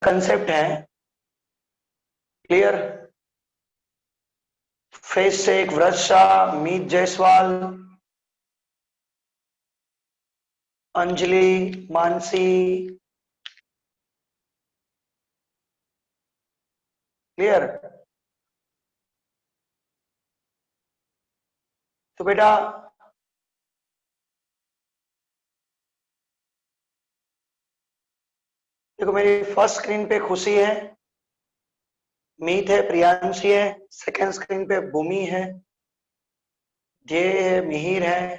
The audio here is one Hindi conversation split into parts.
कंसेप्ट है। क्लियर? फेस से एक व्रत शाह, मीत जायसवाल, अंजलि, मानसी। क्लियर? तो बेटा देखो, मेरी फर्स्ट स्क्रीन पे खुशी है, मीत है, प्रियांशी है, सेकंड स्क्रीन पे भूमि है, जय है, मिहिर है।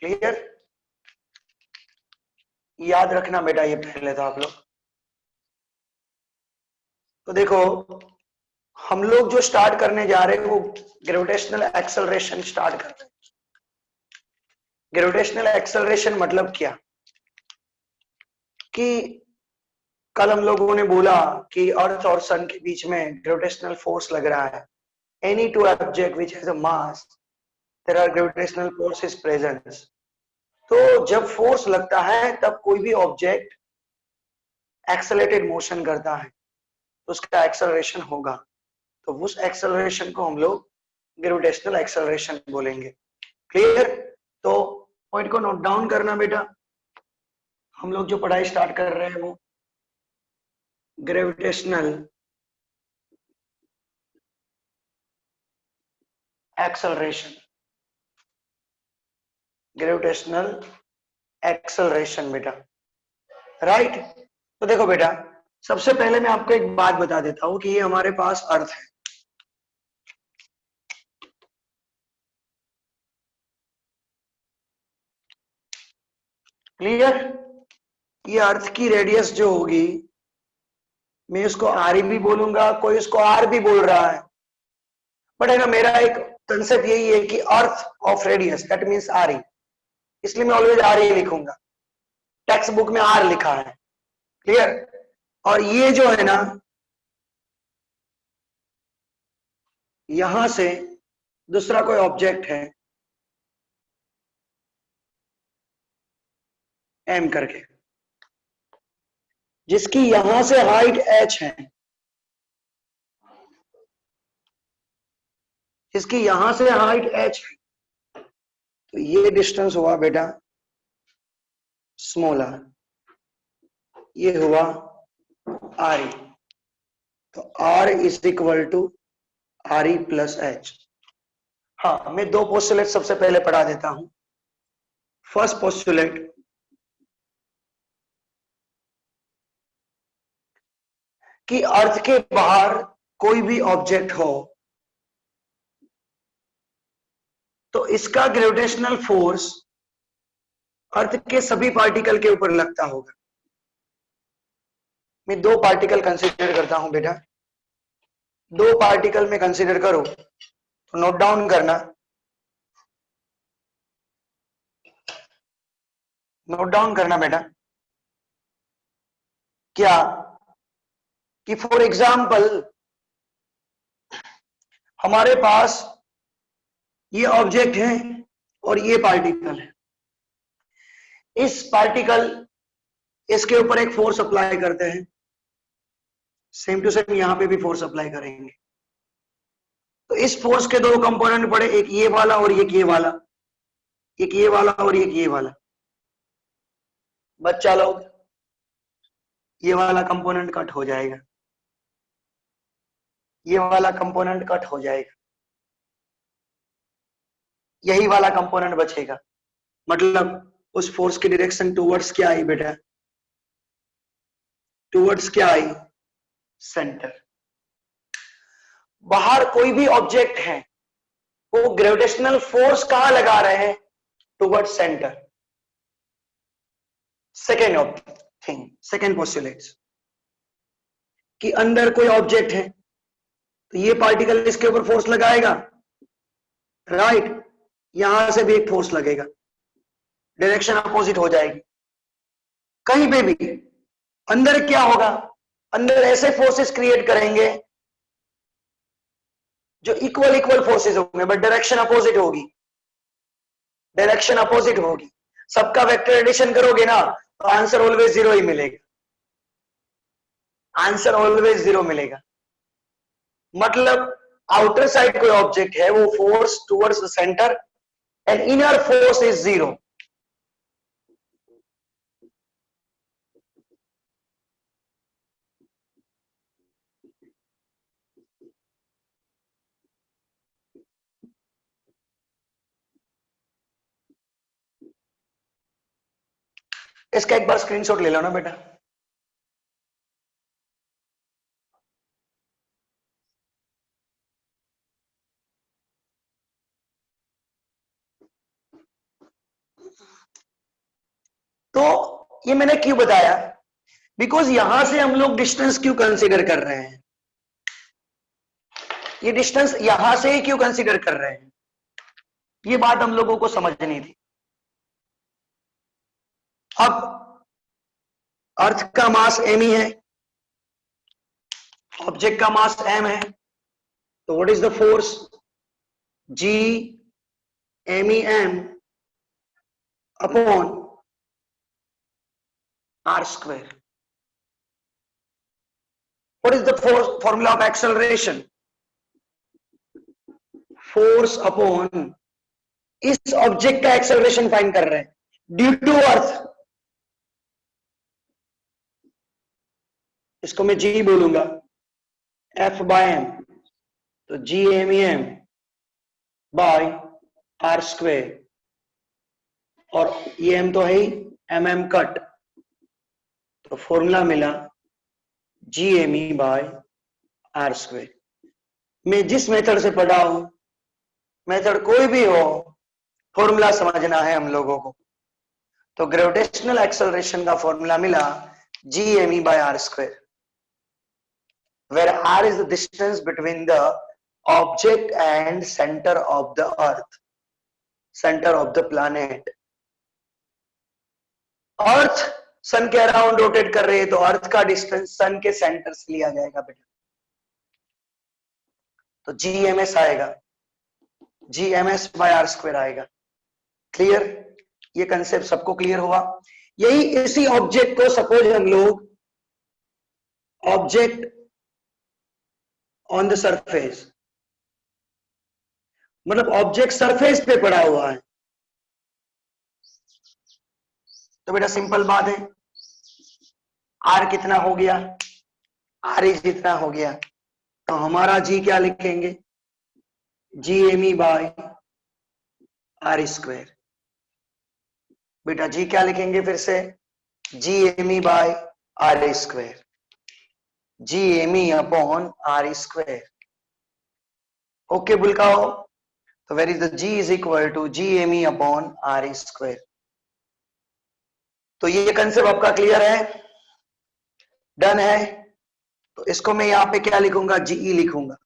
क्लियर? याद रखना बेटा ये पहले तो आप लोग। तो देखो, हम लोग जो स्टार्ट करने जा रहे हैं वो ग्रेविटेशनल एक्सेलरेशन स्टार्ट कर रहे हैं। ग्रेविटेशनल एक्सेलरेशन मतलब क्या कि कल हम लोगों ने बोला कि अर्थ और सन के बीच में ग्रेविटेशनल फोर्स लग रहा है। Any two object which has a mass, there are gravitational forces present. तो जब फोर्स लगता है तब कोई भी ऑब्जेक्ट एक्सेलरेटेड मोशन करता है तो उसका एक्सेलरेशन होगा। तो उस एक्सेलरेशन को हम लोग ग्रेविटेशनल एक्सेलरेशन बोलेंगे। क्लियर? तो पॉइंट को नोट डाउन करना बेटा। हम लोग जो पढ़ाई स्टार्ट कर रहे हैं वो ग्रेविटेशनल एक्सेलरेशन, ग्रेविटेशनल एक्सेलरेशन बेटा। राइट? तो देखो बेटा, सबसे पहले मैं आपको एक बात बता देता हूं कि ये हमारे पास अर्थ है। क्लियर? ये अर्थ की रेडियस जो होगी, मैं उसको आर भी बोलूंगा, कोई उसको आर भी बोल रहा है, बट है ना, मेरा एक कंसेप्ट यही है कि earth of radius that means R E, इसलिए मैं ऑलवेज आर ई लिखूंगा। टेक्स्ट बुक में आर लिखा है। क्लियर? और ये जो है ना, यहां से दूसरा कोई ऑब्जेक्ट है एम करके, जिसकी यहां से हाइट एच है, जिसकी यहां से हाइट एच है, तो ये डिस्टेंस हुआ बेटा स्मॉल आर, ये हुआ आर ई। तो R is equal to R E plus H. हाँ, मैं दो पोस्टुलेट सबसे पहले पढ़ा देता हूं। फर्स्ट पोस्टुलेट कि अर्थ के बाहर कोई भी ऑब्जेक्ट हो तो इसका ग्रेविटेशनल फोर्स अर्थ के सभी पार्टिकल के ऊपर लगता होगा। मैं दो पार्टिकल कंसीडर करता हूं बेटा, दो पार्टिकल में कंसीडर करो तो नोट डाउन करना, नोट डाउन करना बेटा। क्या कि फॉर एग्जाम्पल हमारे पास ये ऑब्जेक्ट है और ये पार्टिकल है। इस पार्टिकल, इसके ऊपर एक फोर्स अप्लाई करते हैं, सेम टू सेम यहां पे भी फोर्स अप्लाई करेंगे। तो इस फोर्स के दो कंपोनेंट पड़े, एक ये वाला और एक ये वाला, एक ये वाला और एक ये वाला। बच्चा लोग, ये वाला कंपोनेंट कट हो जाएगा, ये वाला कंपोनेंट कट हो जाएगा, यही वाला कंपोनेंट बचेगा। मतलब उस फोर्स की डायरेक्शन टुवर्ड्स क्या आई बेटा? टुवर्ड्स क्या आई? सेंटर। बाहर कोई भी ऑब्जेक्ट है वो ग्रेविटेशनल फोर्स कहां लगा रहे हैं? Towards centre. Second thing, second postulate कि अंदर कोई ऑब्जेक्ट है तो ये पार्टिकल इसके ऊपर फोर्स लगाएगा, राइट? यहां से भी एक फोर्स लगेगा, डायरेक्शन अपोजिट हो जाएगी। कहीं पे भी अंदर क्या होगा? अंदर ऐसे फोर्सेस क्रिएट करेंगे जो इक्वल इक्वल फोर्सेस होंगे, बट डायरेक्शन अपोजिट होगी, डायरेक्शन अपोजिट होगी। सबका वेक्टर एडिशन करोगे ना तो आंसर ऑलवेज जीरो ही मिलेगा, आंसर ऑलवेज जीरो मिलेगा। मतलब आउटर साइड कोई ऑब्जेक्ट है वो force towards the centre and inner force is zero. इसका एक बार स्क्रीनशॉट ले लो ना बेटा। तो ये मैंने क्यों बताया, बिकॉज यहां से हम लोग डिस्टेंस क्यों कंसीडर कर रहे हैं, ये डिस्टेंस यहां से ही क्यों कंसीडर कर रहे हैं, ये बात हम लोगों को समझनी थी। अब अर्थ का मास m ही है, ऑब्जेक्ट का मास m है, तो what is the force, g m upon r square. What is the formula of acceleration, force upon, इस ऑब्जेक्ट का एक्सेलरेशन फाइंड कर रहे हैं ड्यू टू अर्थ, इसको मैं g बोलूंगा, f बाय m, तो g m bye r square, और ये m तो है ही, mm कट, तो फॉर्मूला मिला g m bye r square. मैं जिस मेथड से पढ़ा हूं, मेथड कोई भी हो, फॉर्मूला समझना है हम लोगों को। तो ग्रेविटेशनल एक्सेलरेशन का फॉर्मूला मिला g m bye r square, where r is the distance between the object and center of the earth, center of the planet। अर्थ सन के अराउंड रोटेट कर रही है, तो अर्थ का डिस्टेंस सन के सेंटर से लिया जाएगा बेटा, तो GMS आएगा, GMS बाय आर स्क्वायर आएगा। क्लियर, ये कंसेप्ट सबको क्लियर हुआ। यही इसी ऑब्जेक्ट को सपोज हम लोग ऑब्जेक्ट ऑन द सरफेस, मतलब ऑब्जेक्ट सरफेस पे पड़ा हुआ है, तो बेटा सिंपल बात है, आर कितना हो गया, आर इज जितना हो गया, तो हमारा जी क्या लिखेंगे, G M E by R square. बेटा जी क्या लिखेंगे फिर से, G M E by R square, G M E upon R square. Okay बुलकाओ, तो where is the G is equal to G M E upon R square. तो ये कंसेप्ट आपका क्लियर है, डन है। तो इसको मैं यहां पे क्या लिखूंगा, जीई लिखूंगा।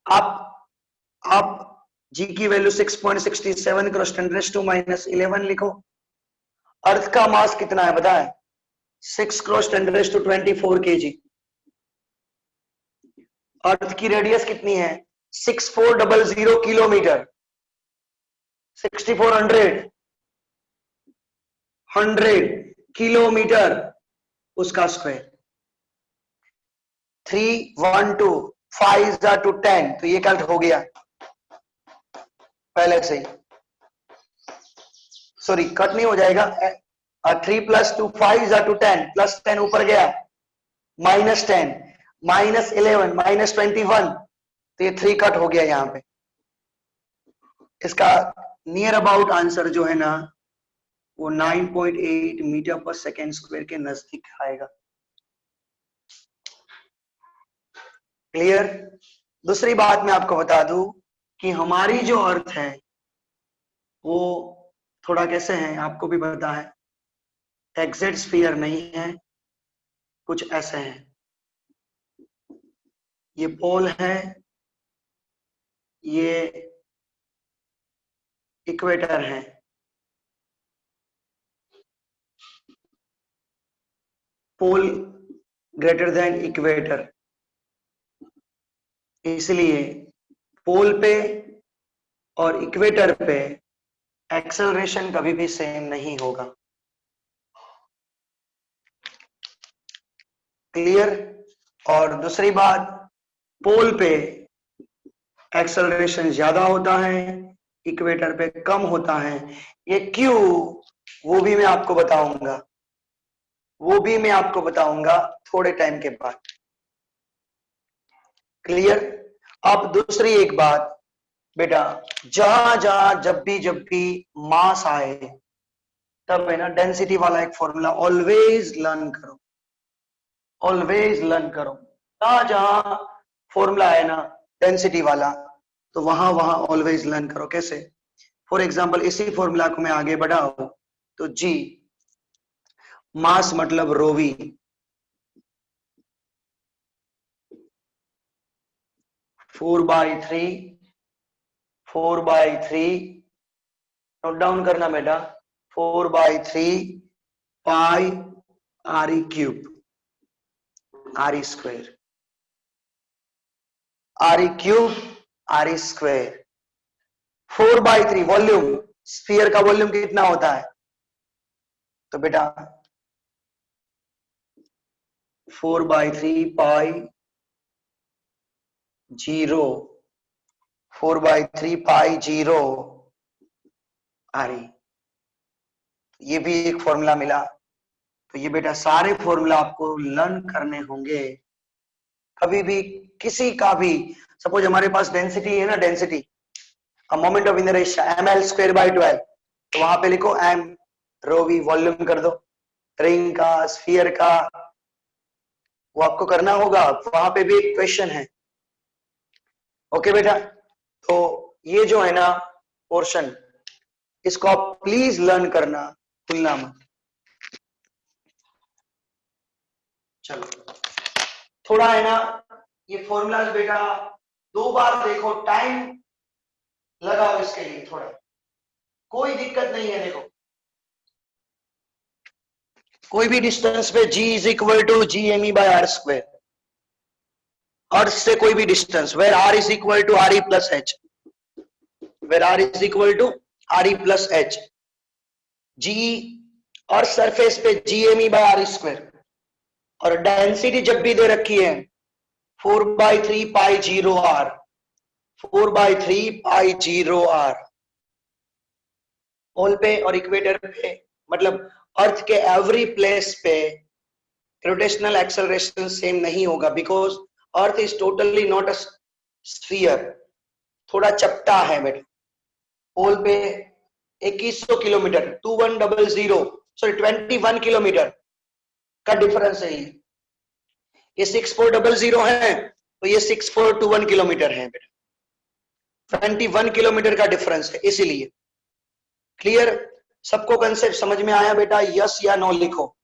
आप जी की वैल्यू 6.67 क्रॉस 10⁻⁻11 लिखो। अर्थ का मास कितना है बताएं, 6 क्रॉस 10⁻24 kg। अर्थ की रेडियस कितनी है, 6400 किलोमीटर, 6400 किलोमीटर, उसका स्क्वायर 312 5 to 10, तो ये कट हो गया पहले से ही, सॉरी कट नहीं हो जाएगा, 3 + 2 5 to 10 + 10 ऊपर गया, -10 -11 -21, तो ये 3 कट हो गया यहां पे। इसका नियर अबाउट आंसर जो है ना वो 9.8 मीटर पर सेकेंड स्क्वायर के नजदीक आएगा। क्लियर। दूसरी बात मैं आपको बता दूं कि हमारी जो अर्थ है वो थोड़ा कैसे है, आपको भी पता है, एग्जैक्ट स्फीयर नहीं है, कुछ ऐसे हैं, ये पोल है, ये इक्वेटर है, पोल ग्रेटर देन इक्वेटर, इसलिए पोल पे और इक्वेटर पे एक्सेलरेशन कभी भी सेम नहीं होगा। क्लियर? और दूसरी बात, पोल पे एक्सेलरेशन ज्यादा होता है, इक्वेटर पे कम होता है। ये क्यों, वो भी मैं आपको बताऊंगा, वो भी मैं आपको बताऊंगा थोड़े टाइम के बाद। क्लियर? अब दूसरी एक बात बेटा, जहां जहां जब भी मास आए, तब है ना डेंसिटी वाला एक फॉर्मूला ऑलवेज लर्न करो, ऑलवेज लर्न करो। जहां जहां फॉर्मूला है ना डेंसिटी वाला, तो वहां वहां ऑलवेज लर्न करो। कैसे? फॉर एग्जाम्पल इसी फॉर्मूला को मैं आगे बढ़ाऊं तो जी, मास मतलब रोवी, 4/3, 4/3, नोट डाउन करना बेटा, 4/3 pi R E cube, R E square, R E cube, R E square. 4/3 volume, sphere का वॉल्यूम कितना होता है? तो बेटा 4/3 पाई 0, 4/3 पाई 0 आर ई, ये भी एक फॉर्मूला मिला। तो ये बेटा सारे फॉर्मूला आपको लर्न करने होंगे। कभी भी किसी का भी, सपोज हमारे पास डेंसिटी है ना, density moment of inertia ml²/12, तो वहां पे लिखो m रो वी, वॉल्यूम कर दो रिंग का, स्फीयर का, वो आपको करना होगा। वहां पे भी एक क्वेश्चन है। ओके बेटा, तो ये जो है ना पोर्शन, इसको आप प्लीज लर्न करना, भूलना मत। चलो थोड़ा है ना ये फॉर्मूलाज बेटा 2 बार देखो, टाइम लगाओ इसके लिए थोड़ा, कोई दिक्कत नहीं है। देखो कोई भी डिस्टेंस पे G is equal to GME/r², earth से कोई भी distance, where R is equal to RE+H, where R is equal to RE+H, G और सरफेस पे GME/r², और डेंसिटी जब भी दे रखी है 4/3 पाई 0r, 4/3 पाई 0r, पोल पे और इक्वेटर पे, मतलब अर्थ के एवरी प्लेस पे ग्रेविटेशनल एक्सेलरेशन सेम नहीं होगा, because earth is totally not a sphere, थोड़ा चपटा है बेटा। पोल पे 2100 किलोमीटर, 2100 किलोमीटर का डिफरेंस है। ये 6400 है, तो ये 6421 किलोमीटर है बेटा, 21 किलोमीटर का डिफरेंस है इसीलिए। क्लियर? सबको कंसेप्ट समझ में आया बेटा? यस या नो लिखो।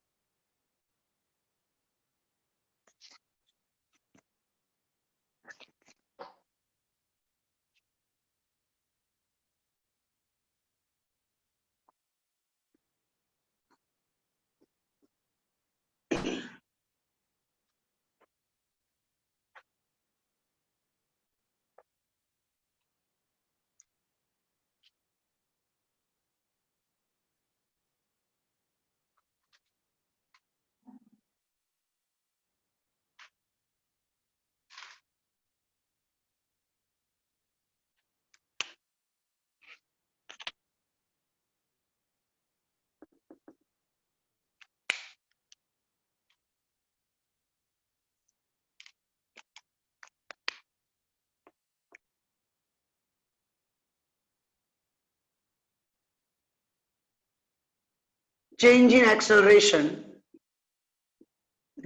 Change in acceleration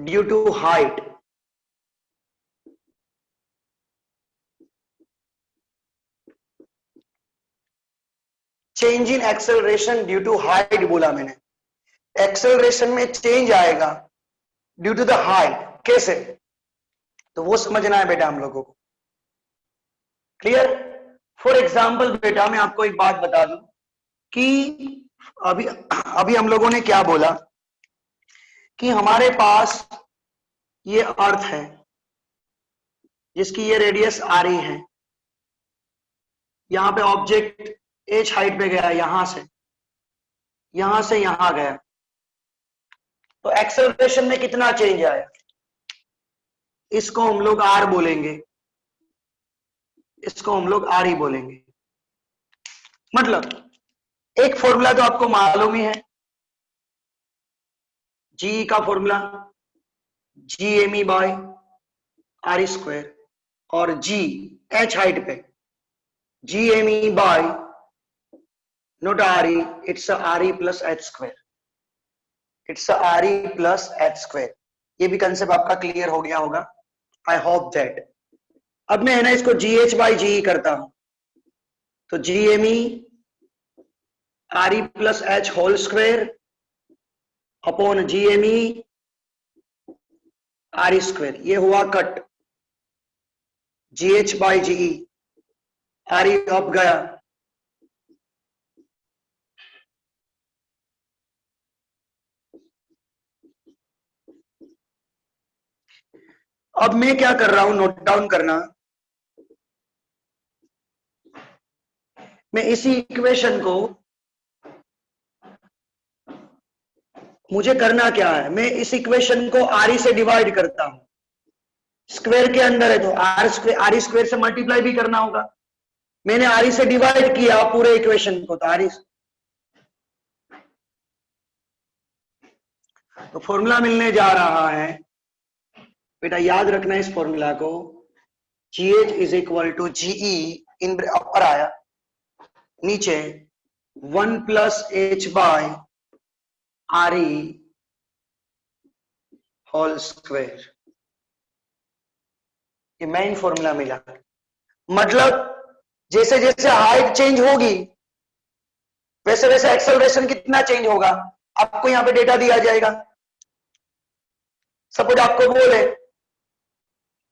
due to height. Change in acceleration due to height बोला मैंने, एक्सेलरेशन में चेंज आएगा ड्यू टू द हाइट। कैसे? तो वो समझना है बेटा हम लोगों को। क्लियर? फॉर एग्जाम्पल बेटा मैं आपको एक बात बता दूं कि अभी अभी हम लोगों ने क्या बोला कि हमारे पास ये अर्थ है जिसकी ये रेडियस आ रही है, यहां पे ऑब्जेक्ट एच हाइट पे गया, यहां से यहां गया, तो एक्सेलरेशन में कितना चेंज आया, इसको हम लोग आर बोलेंगे, इसको हम लोग आर ही बोलेंगे। मतलब एक फॉर्मूला तो आपको मालूम ही है, जी का formula G M E by R square, और जी एच हाइट पे G M E by not R E, it's R E plus H square, it's R E plus H square. ये भी कंसेप्ट आपका क्लियर हो गया होगा, आई होप दैट। अब मैं है ना इसको जी एच बाई जी करता हूं, तो G M E R E plus H whole square upon G M E R square, ये हुआ cut, G H by G E, R E up गया, अब मैं क्या कर रहा हूं, नोट डाउन करना, मैं इसी इक्वेशन को, मुझे करना क्या है, मैं इस इक्वेशन को आर ई से डिवाइड करता हूं, स्क्वायर के अंदर है तो आर ई स्क्वायर से मल्टीप्लाई भी करना होगा, मैंने आर ई से डिवाइड किया पूरे इक्वेशन को, तो आर ई, तो फॉर्मूला मिलने जा रहा है बेटा, याद रखना इस फॉर्मूला को, G H is equal to GE, in upper आया, नीचे 1 plus H by R E whole square, ये मेन फॉर्मूला मिला। मतलब जैसे जैसे हाइट चेंज होगी वैसे वैसे एक्सेलरेशन कितना चेंज होगा, आपको यहां पे डेटा दिया जाएगा। सपोज आपको बोले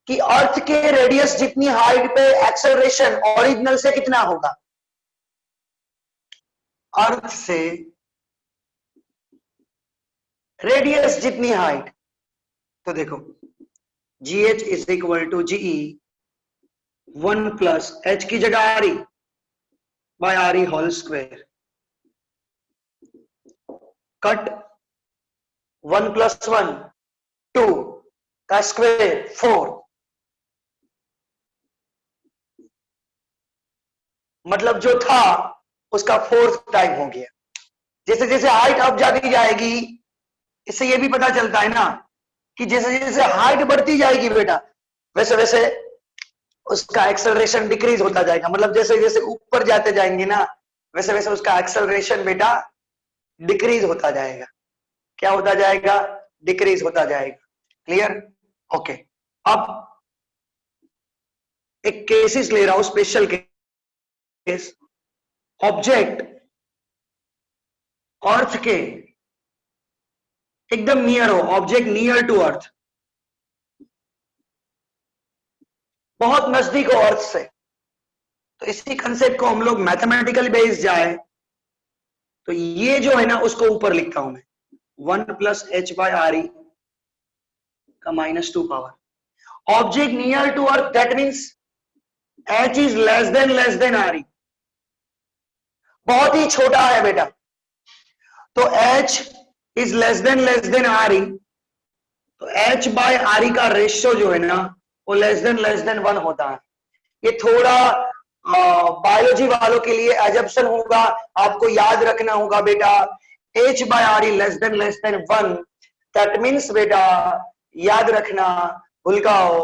कि अर्थ के रेडियस जितनी हाइट पे एक्सेलरेशन ओरिजिनल से कितना होगा, अर्थ से रेडियस जितनी हाइट, तो देखो G H is equal to GE 1 plus H की जगह R E by R E whole square, cut 1 plus 1 2 का स्क्वायर 4, मतलब जो था उसका 4th टाइम हो गया। जैसे जैसे हाइट अप जाती जाएगी, इससे ये भी पता चलता है ना कि जैसे जैसे हाइट बढ़ती जाएगी बेटा, वैसे वैसे उसका एक्सेलरेशन डिक्रीज होता जाएगा। मतलब जैसे जैसे ऊपर जाते जाएंगे ना, वैसे वैसे उसका एक्सेलरेशन बेटा डिक्रीज होता जाएगा। क्या होता जाएगा, डिक्रीज होता जाएगा। Clear, okay. अब एक केसेस ले रहा हूं, स्पेशल केस, ऑब्जेक्ट अर्थ के एकदम नियर हो, ऑब्जेक्ट नियर टू अर्थ, बहुत नजदीक हो अर्थ से, तो इसी कंसेप्ट को हम लोग मैथमेटिकल बेस जाए तो ये जो है ना उसको ऊपर लिखता हूं मैं, 1 plus H by R E का -2 power, object near to earth, that means H is less than R E, बहुत ही छोटा है बेटा, तो H is less than R E, तो एच बाय आर ई का रेशियो जो है ना वो लेस देन 1 होता है। ये थोड़ा बायोलॉजी वालों के लिए एजम्पशन होगा, आपको याद रखना होगा बेटा, H by R E less than 1, that means बेटा याद रखना, भूलकाओ,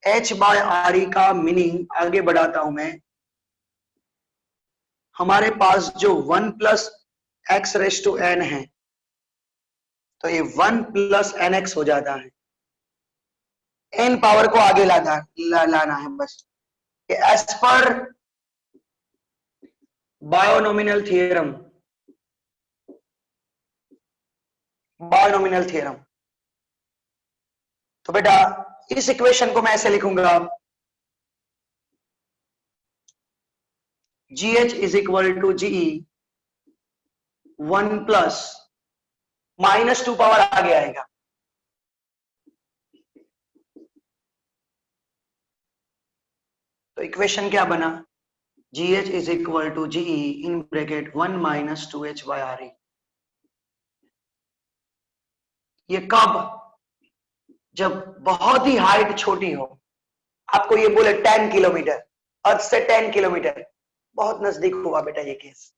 एच बाय आर ई का मीनिंग आगे बढ़ाता हूं मैं, हमारे पास जो 1 plus X raise to N है, तो ये 1 प्लस एन एक्स हो जाता है, एन पावर को आगे लाना है बस। एज पर बायोनोमिनल थियरम, बायोनोमिनल थियरम, तो बेटा इस इक्वेशन को मैं ऐसे लिखूंगा, G H is equal to GE 1 plus -2 power आगे आएगा, तो इक्वेशन क्या बना, GH is equal to GE in bracket 1 minus 2H by RE। ये कब? जब बहुत ही हाइट छोटी हो, आपको ये बोले 10 किलोमीटर, अर्थ से 10 किलोमीटर, बहुत नजदीक हुआ बेटा ये केस,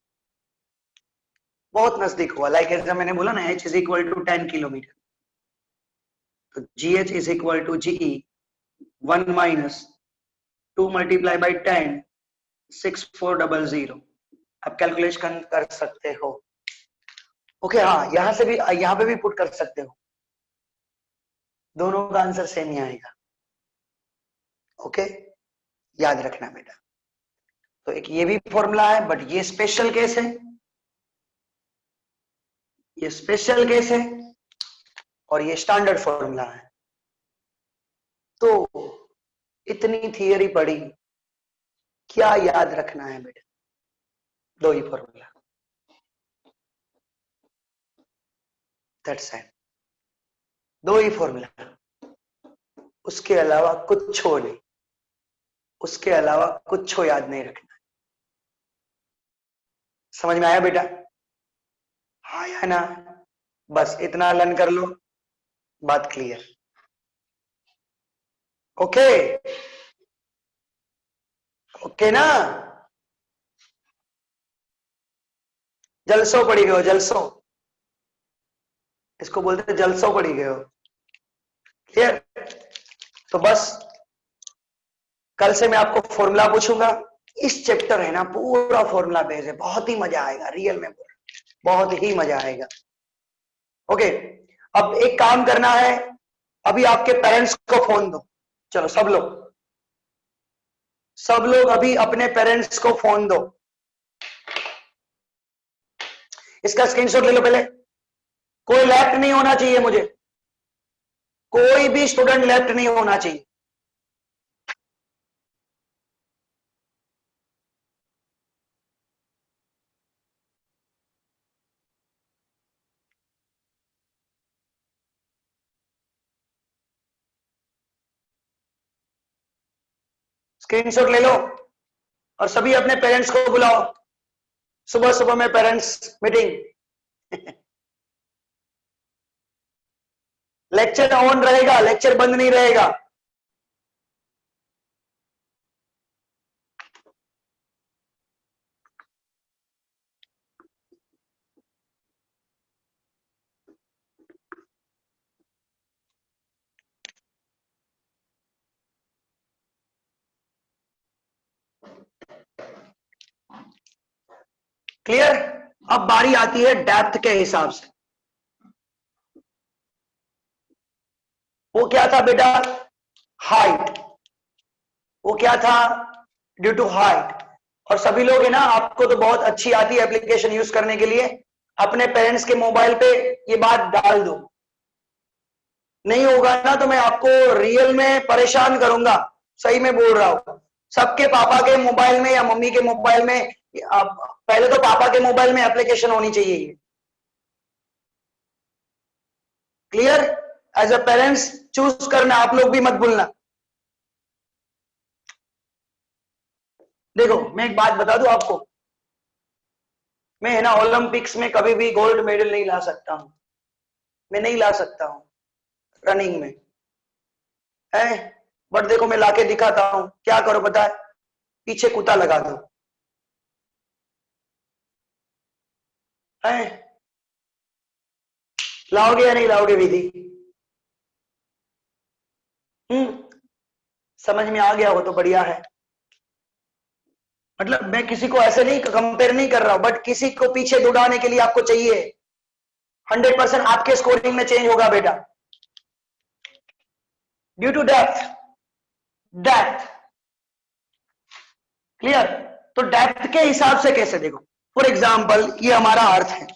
बहुत नजदीक हुआ। लाइक ऐसा मैंने बोला ना, H is equal to 10 kilometre, तो GH is equal to GE 1 minus 2 multiply by 10 6400। आप कैलकुलेशन कर सकते हो। ओके हाँ, यहां से भी, यहां पे भी पुट कर सकते हो, दोनों का आंसर सेम ही आएगा। ओके, याद रखना बेटा। तो एक ये भी फॉर्मूला है, बट ये स्पेशल केस है, ये स्पेशल केस है, और ये स्टैंडर्ड फॉर्मूला है। तो इतनी थियरी पढ़ी, क्या याद रखना है बेटा? दो ही फॉर्मूला, दैट्स इट, दो ही फॉर्मूला, उसके अलावा कुछ हो नहीं, उसके अलावा कुछ हो याद नहीं रखना। समझ में आया बेटा? हाँ या ना? बस इतना लर्न कर लो, बात क्लियर। ओके, ओके ना? जलसो पड़ी गए हो, जलसो, इसको बोलते हैं जलसो पड़ी गए हो। क्लियर? तो बस कल से मैं आपको फॉर्मूला पूछूंगा। इस चैप्टर है ना, पूरा फॉर्मूला बेस है, बहुत ही मजा आएगा, रियल में बहुत ही मजा आएगा। ओके, अब एक काम करना है, अभी आपके पेरेंट्स को फोन दो, चलो सब लोग, सब लोग अभी अपने पेरेंट्स को फोन दो। इसका स्क्रीनशॉट ले लो पहले, कोई लेफ्ट नहीं होना चाहिए मुझे, कोई भी स्टूडेंट लेफ्ट नहीं होना चाहिए। स्क्रीनशॉट ले लो और सभी अपने पेरेंट्स को बुलाओ, सुबह सुबह में पेरेंट्स मीटिंग। लेक्चर ऑन रहेगा, लेक्चर बंद नहीं रहेगा। क्लियर? अब बारी आती है डेप्थ के हिसाब से। वो क्या था बेटा? हाइट। वो क्या था? Due to height. और सभी लोग है ना, आपको तो बहुत अच्छी आती है एप्लीकेशन यूज करने के लिए, अपने पेरेंट्स के मोबाइल पे ये बात डाल दो। नहीं होगा ना तो मैं आपको रियल में परेशान करूंगा, सही में बोल रहा हूं। सबके पापा के मोबाइल में या मम्मी के मोबाइल में, पहले तो पापा के मोबाइल में एप्लीकेशन होनी चाहिए। Clear? As a parents choose करना, आप लोग भी मत भूलना। देखो मैं एक बात बता दूं आपको, मैं है ना ओलंपिक्स में कभी भी गोल्ड मेडल नहीं ला सकता हूं, मैं नहीं ला सकता हूं रनिंग में है, बट देखो मैं लाके दिखाता हूं। क्या करो पता है? पीछे कुत्ता लगा दो है, लाओगे या नहीं लाओगे विधि? समझ में आ गया हो तो बढ़िया है। मतलब मैं किसी को ऐसे नहीं कंपेयर नहीं कर रहा हूं, बट किसी को पीछे दौड़ाने के लिए आपको चाहिए, 100% आपके स्कोरिंग में चेंज होगा बेटा, due to depth. Depth clear? तो डेप्थ के हिसाब से कैसे? देखो फॉर एग्जाम्पल ये हमारा अर्थ है,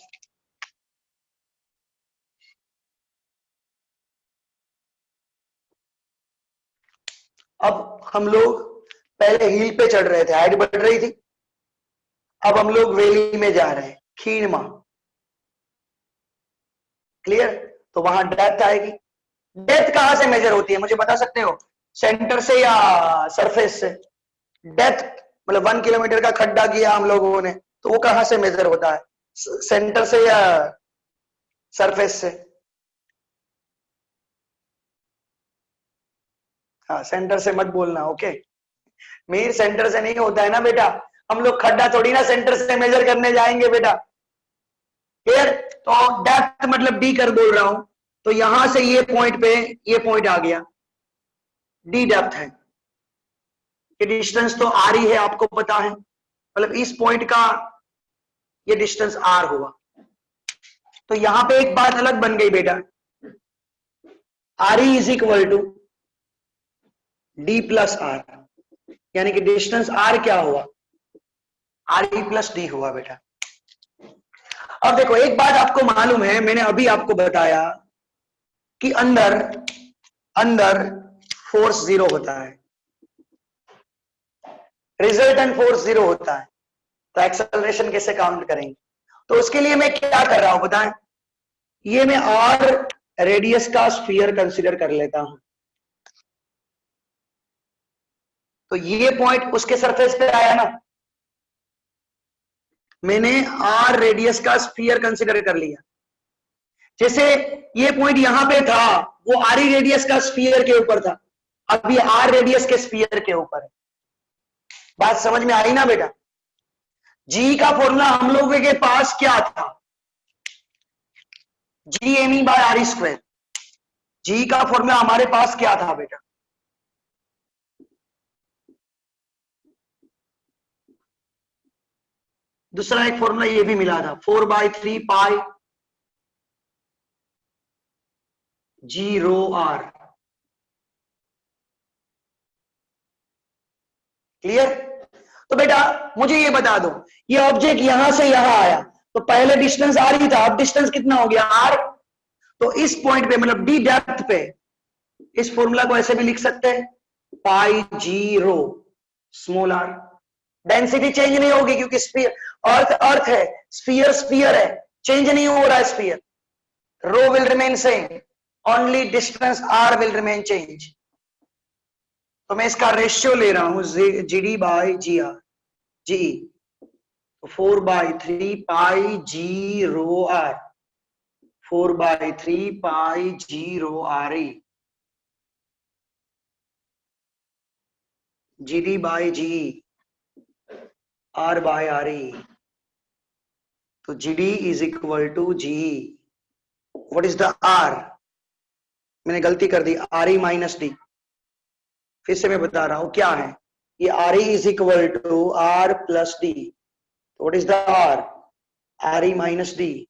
अब हम लोग पहले हिल पे चढ़ रहे थे, हाइट बढ़ रही थी, अब हम लोग वैली में जा रहे हैं, खीणमा। क्लियर? तो वहां डेप्थ आएगी। डेप्थ कहां से मेजर होती है मुझे बता सकते हो? सेंटर से या सरफेस से? डेप्थ मतलब 1 किलोमीटर का खड्डा किया हम लोगों ने, तो वो कहां से मेजर होता है, सेंटर से या सरफेस से? हाँ, सेंटर से मत बोलना, ओके। मीर सेंटर से नहीं होता है ना बेटा, हम लोग खड्डा थोड़ी ना सेंटर से मेजर करने जाएंगे बेटा। क्लियर? तो डेप्थ मतलब डी कर बोल रहा हूं, तो यहां से ये पॉइंट पे ये पॉइंट आ गया, डी डेप्थ है। ये डिस्टेंस तो आर ही है, आपको पता है, मतलब इस पॉइंट का ये डिस्टेंस आर हुआ। तो यहां पे एक बात अलग बन गई बेटा, R E is equal to D plus R, यानी कि डिस्टेंस आर क्या हुआ, आर ई प्लस डी हुआ बेटा। अब देखो एक बात आपको मालूम है, मैंने अभी आपको बताया कि अंदर अंदर फोर्स 0 होता है, रिजल्टेंट फोर्स 0 होता है, तो एक्सेलरेशन कैसे काउंट करेंगे? तो उसके लिए मैं क्या कर रहा हूं बताएं, ये मैं आर रेडियस का स्फीयर कंसीडर कर लेता हूं, तो ये पॉइंट उसके सरफेस पे आया ना, मैंने आर रेडियस का स्फीयर कंसीडर कर लिया। जैसे ये पॉइंट यहां पे था, वो आर ई रेडियस का स्फीयर के ऊपर था, अब ये आर रेडियस के स्फीयर के ऊपर है। बात समझ में आई ना बेटा? जी का फॉर्मूला हम लोगों के पास क्या था, G M E by R E square. G का फॉर्मूला हमारे पास क्या था बेटा, दूसरा एक फॉर्मूला ये भी मिला था, 4/3 pi G rho are. Clear? तो बेटा मुझे ये बता दो, ये ऑब्जेक्ट यहां से यहां आया, तो पहले डिस्टेंस आर ही था, अब डिस्टेंस कितना हो गया, आर। तो इस पॉइंट पे मतलब डी डेप्थ पे इस फॉर्मूला को ऐसे भी लिख सकते हैं, पाई G row small are. Density change नहीं होगी क्योंकि स्फीयर अर्थ अर्थ है, स्फीयर स्फीयर है, चेंज नहीं हो रहा है sphere, rho will remain same, only distance R will remain change. तो मैं इसका रेशियो ले रहा हूं G D by G R G, 4/3 pi G rho R, 4/3 pi G rho R E, G D by G R by R E. तो G D is equal to G, what is the R, मैंने गलती कर दी, आर ई माइनस डी। फिर से मैं बता रहा हूं क्या है, ये R E is equal to R plus D, what is the R, R E minus D,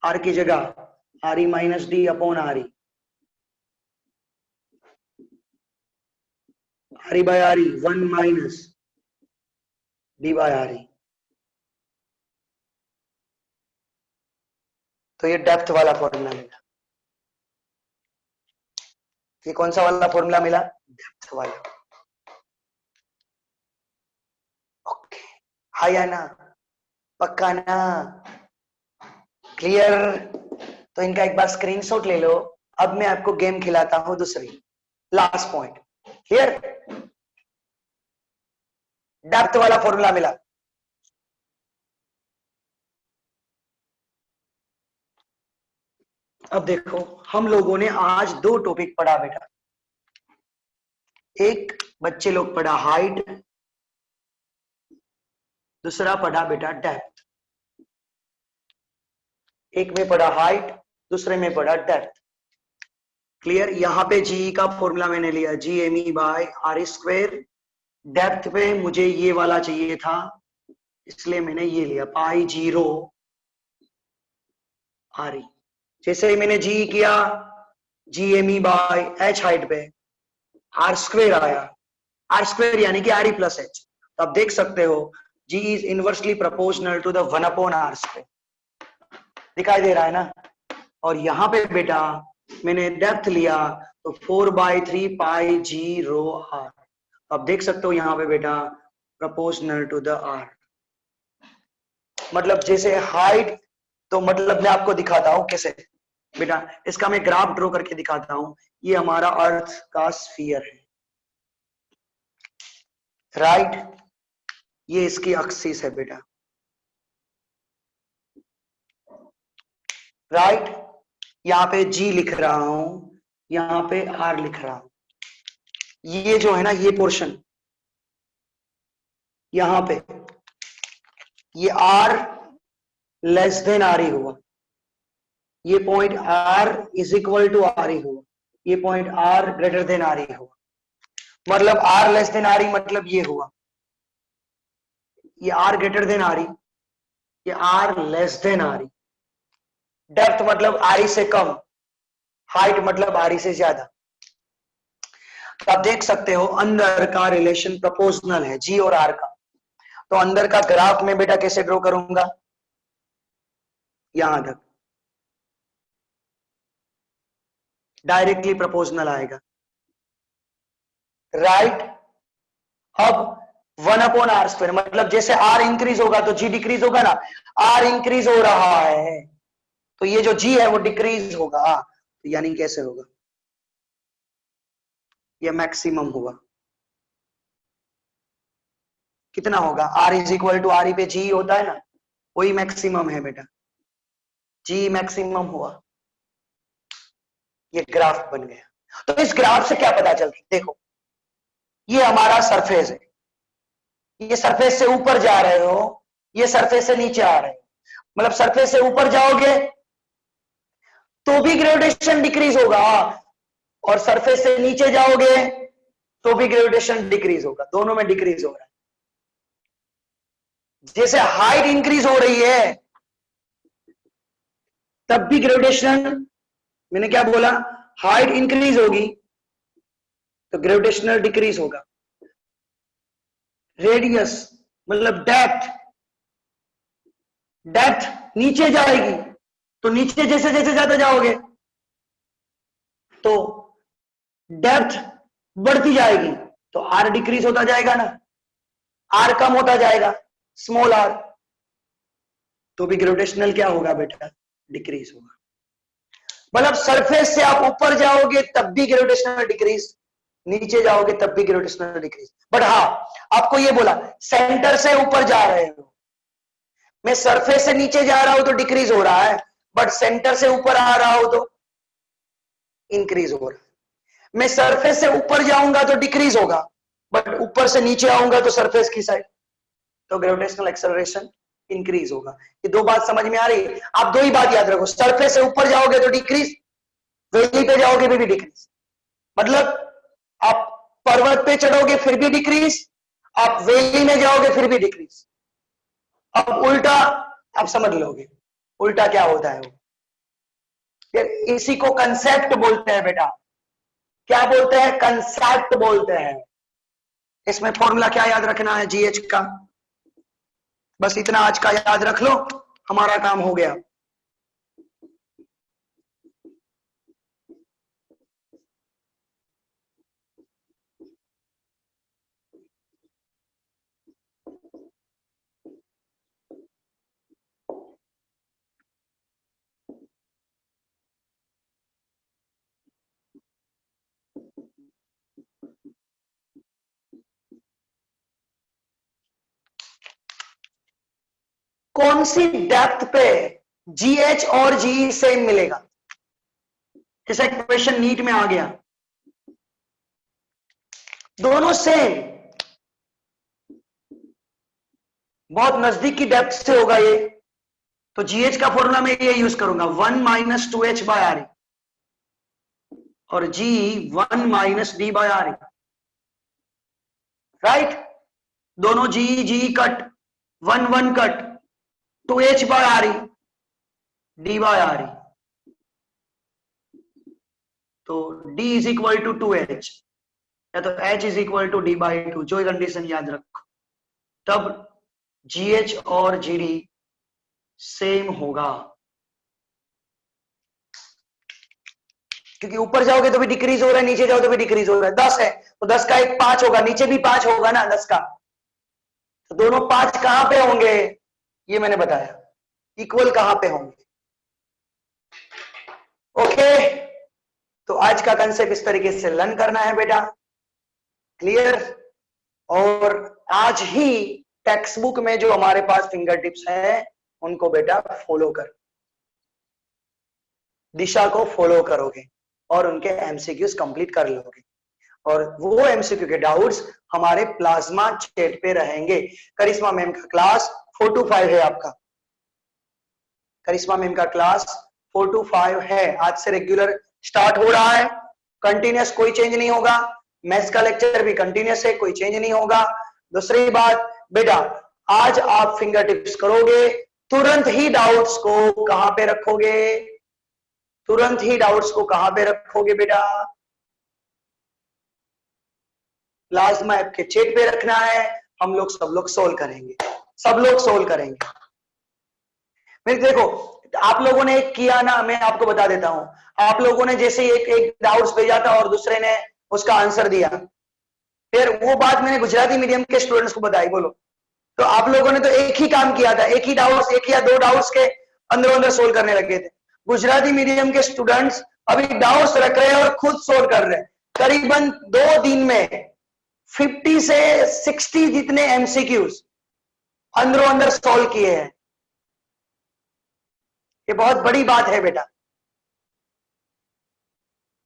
R की जगह R E minus D upon R E, R E by R E 1 minus D by R E. तो ये डेप्थ वाला फॉर्मूला मिला, ये कौन सा वाला फॉर्मूला मिला, डेप्थ वाला। ओके, आया ना, पक्का ना, क्लियर? तो इनका एक बार स्क्रीनशॉट ले लो। अब मैं आपको गेम खिलाता हूं दूसरी, लास्ट पॉइंट। क्लियर? डेप्थ वाला फॉर्मूला मिला, अब देखो हम लोगों ने आज 2 टॉपिक पढ़ा बेटा, एक बच्चे लोग पढ़ा हाइट, दूसरा पढ़ा बेटा डेप्थ। एक में पढ़ा हाइट, दूसरे में पढ़ा डेप्थ। क्लियर? यहां पे जी का फॉर्मूला मैंने लिया G M E by R square, depth पे मुझे ये वाला चाहिए था इसलिए मैंने ये लिया पाई जीरो आर ई। जैसे ही मैंने जी किया, G M E by H height पे आर स्क्वायर आया, आर स्क्वायर यानी कि आर ई प्लस एच। तो आप देख सकते हो G is inversely proportional to the 1 upon R square, दिखाई दे रहा है ना? और यहां पे बेटा मैंने डेप्थ लिया तो 4/3 पाई जी रो आर, आप देख सकते हो यहां पे बेटा प्रोपोर्शनल टू द आर। मतलब जैसे हाइट, तो मतलब मैं आपको दिखाता हूं कैसे बेटा, इसका मैं ग्राफ ड्रॉ करके दिखाता हूं। ये हमारा अर्थ का स्फीयर है, राइट? ये इसकी एक्सिस है बेटा, राइट। यहां पे G लिख रहा हूं, यहां पे R लिख रहा हूं। ये जो है ना, ये पोर्शन यहां पे, ये R लेस देन RE हुआ, ये point R is equal to RE हुआ, ये point R greater than RE हुआ। मतलब R लेस देन RE मतलब ये हुआ, ये R ग्रेटर देन RE, ये R less than RE। Depth मतलब RE से कम, हाइट मतलब RE से ज्यादा। तो आप देख सकते हो अंदर का रिलेशन प्रोपोर्शनल है G और R का। तो अंदर का ग्राफ में बेटा कैसे ड्रॉ करूंगा, यहां तक डायरेक्टली प्रोपोर्शनल आएगा, राइट। अब 1/r², मतलब जैसे R इंक्रीज होगा तो G डिक्रीज होगा ना, R इंक्रीज हो रहा है तो ये जो G है वो डिक्रीज होगा। तो यानी कैसे होगा, ये मैक्सिमम हुआ। कितना होगा, R is equal to RE पे G होता है ना, वही मैक्सिमम है बेटा, G मैक्सिमम हुआ। ये ग्राफ बन गया। तो इस ग्राफ से क्या पता चलता है, देखो ये हमारा सरफेस है, ये सरफेस से ऊपर जा रहे हो, ये सरफेस से नीचे आ रहे हो। मतलब सरफेस से ऊपर जाओगे तो भी ग्रेविटेशन डिक्रीज होगा, और सरफेस से नीचे जाओगे तो भी ग्रेविटेशन डिक्रीज होगा, दोनों में डिक्रीज हो रहा है। जैसे हाइट इंक्रीज हो रही है तब भी ग्रेविटेशन, मैंने क्या बोला, हाइट इंक्रीज होगी तो ग्रेविटेशनल डिक्रीज होगा। रेडियस मतलब डेप्थ, डेप्थ नीचे जाएगी तो नीचे जैसे जैसे ज्यादा जाओगे तो डेप्थ बढ़ती जाएगी, तो आर डिक्रीज होता जाएगा ना, आर कम होता जाएगा, स्मॉल आर, तो भी ग्रेविटेशनल क्या होगा बेटा, डिक्रीज होगा। मतलब सरफेस से आप ऊपर जाओगे तब भी ग्रेविटेशनल डिक्रीज, नीचे जाओगे तब भी ग्रेविटेशनल डिक्रीज। बट हाँ, आपको ये बोला सेंटर से ऊपर जा रहे हो, मैं सरफेस से नीचे जा रहा हूं तो डिक्रीज हो रहा है, बट सेंटर से ऊपर आ रहा हूं तो इंक्रीज हो रहा है। मैं सरफेस से ऊपर जाऊंगा तो डिक्रीज होगा, बट ऊपर से नीचे आऊंगा तो सरफेस की साइड, तो ग्रेविटेशनल एक्सेलरेशन इंक्रीज होगा। ये दो बात समझ में आ रही है। आप दो ही बात याद रखो, सरफेस से ऊपर जाओगे तो डिक्रीज, वैली पे जाओगे भी डिक्रीज। मतलब आप पर्वत पे चढ़ोगे फिर भी डिक्रीज, आप वैली में जाओगे फिर भी डिक्रीज। अब उल्टा आप समझ लोगे, उल्टा क्या होता है वो, फिर इसी को कंसेप्ट बोलते हैं बेटा। क्या बोलते हैं, कंसेप्ट बोलते हैं। इसमें फॉर्मूला क्या याद रखना है, जीएच का, बस इतना आज का याद रख लो, हमारा काम हो गया। कौन सी डेप्थ पे जीएच और जी सेम मिलेगा, जैसे क्वेश्चन नीट में आ गया, दोनों सेम, बहुत नजदीक की डेप्थ से होगा ये, तो जीएच का फॉर्मूला मैं ये यूज करूंगा 1 - 2h बाय आर, और G 1 - d by R, right. दोनों G G cut, 1 1 cut, 2h by R, D by R, तो d is equal to 2h, या तो h is equal to d by 2, जो कंडीशन याद रखो, तब gh और gd सेम होगा। क्योंकि ऊपर जाओगे तो भी डिक्रीज हो रहा है, नीचे जाओ तो भी डिक्रीज हो रहा है। 10 है तो 10 का एक 5 होगा, नीचे भी 5 होगा ना 10 का, तो दोनों 5 कहां पे होंगे, ये मैंने बताया, इक्वल कहां पे होंगे। ओके, तो आज का कंसेप्ट इस तरीके से लर्न करना है बेटा, क्लियर। और आज ही टेक्स्ट बुक में जो हमारे पास फिंगर टिप्स है उनको बेटा फॉलो कर, दिशा को फॉलो करोगे और उनके एमसीक्यूज कंप्लीट कर लोगे, और वो एमसीक्यू के डाउट्स हमारे प्लाज्मा चैट पे रहेंगे। करिश्मा मैम का क्लास 4 to 5 है आपका, करिश्मा मैम का क्लास 4 to 5 है, आज से रेगुलर स्टार्ट हो रहा है, कंटिन्यूस कोई चेंज नहीं होगा, मैथ्स का लेक्चर भी कंटिन्यूस है, कोई चेंज नहीं होगा। दूसरी बात बेटा, आज आप फिंगर टिप्स करोगे, तुरंत ही डाउट्स को कहां पे रखोगे, तुरंत ही डाउट्स को कहां पे रखोगे बेटा, प्लाज्मा ऐप के चैट पे रखना है, हम लोग सब लोग सोल्व करेंगे, सब लोग सोल्व करेंगे। फिर देखो आप लोगों ने एक किया ना, मैं आपको बता देता हूं, आप लोगों ने जैसे एक डाउट्स भेजा था और दूसरे ने उसका आंसर दिया, फिर वो बात मैंने गुजराती मीडियम के स्टूडेंट्स को बताई, बोलो तो आप लोगों ने तो एक ही काम किया था, एक ही डाउट्स, एक या दो डाउट्स के अंदर अंदर सोल्व करने लगे थे। गुजराती मीडियम के स्टूडेंट्स अभी डाउट्स रख रहे हैं और खुद सोल्व कर रहे हैं, करीबन 2 दिन में 50 से 60 जितने एमसीक्यूज अंदरों अंदर सॉल्व किए हैं, ये बहुत बड़ी बात है बेटा।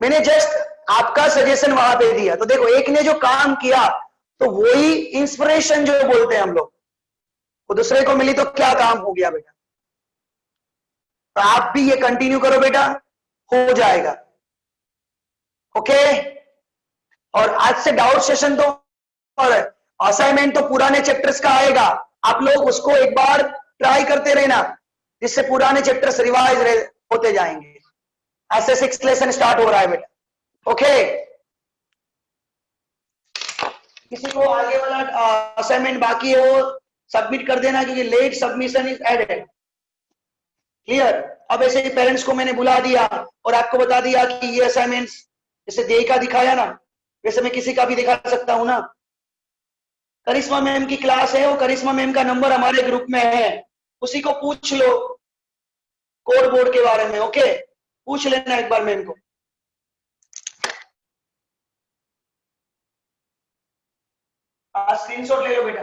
मैंने जस्ट आपका सजेशन वहां पे दिया, तो देखो एक ने जो काम किया तो वही इंस्पिरेशन जो बोलते हैं हम लोग, वो दूसरे को मिली तो क्या काम हो गया बेटा। तो आप भी ये कंटिन्यू करो बेटा, हो जाएगा, ओके। और आज से डाउट सेशन तो और असाइनमेंट तो पुराने चैप्टर्स का आएगा, आप लोग उसको एक बार ट्राई करते रहना, जिससे पुराने चैप्टर्स रिवाइज होते जाएंगे। ऐसे 6 लेसन स्टार्ट हो रहा है बेटा, ओके। किसी को आगे वाला असाइनमेंट बाकी है वो सबमिट कर देना, क्योंकि late submission is added, clear. अब ऐसे ही पेरेंट्स को मैंने बुला दिया और आपको बता दिया कि ये असाइनमेंट्स, जैसे देई का दिखाया ना, वैसे मैं किसी का भी दिखा सकता हूं ना। करिश्मा मैम की क्लास है, वो करिश्मा मैम का नंबर हमारे ग्रुप में है, उसी को पूछ लो कोड बोर्ड के बारे में, ओके, पूछ लेना एक बार मैम को। स्क्रीनशॉट ले लो बेटा।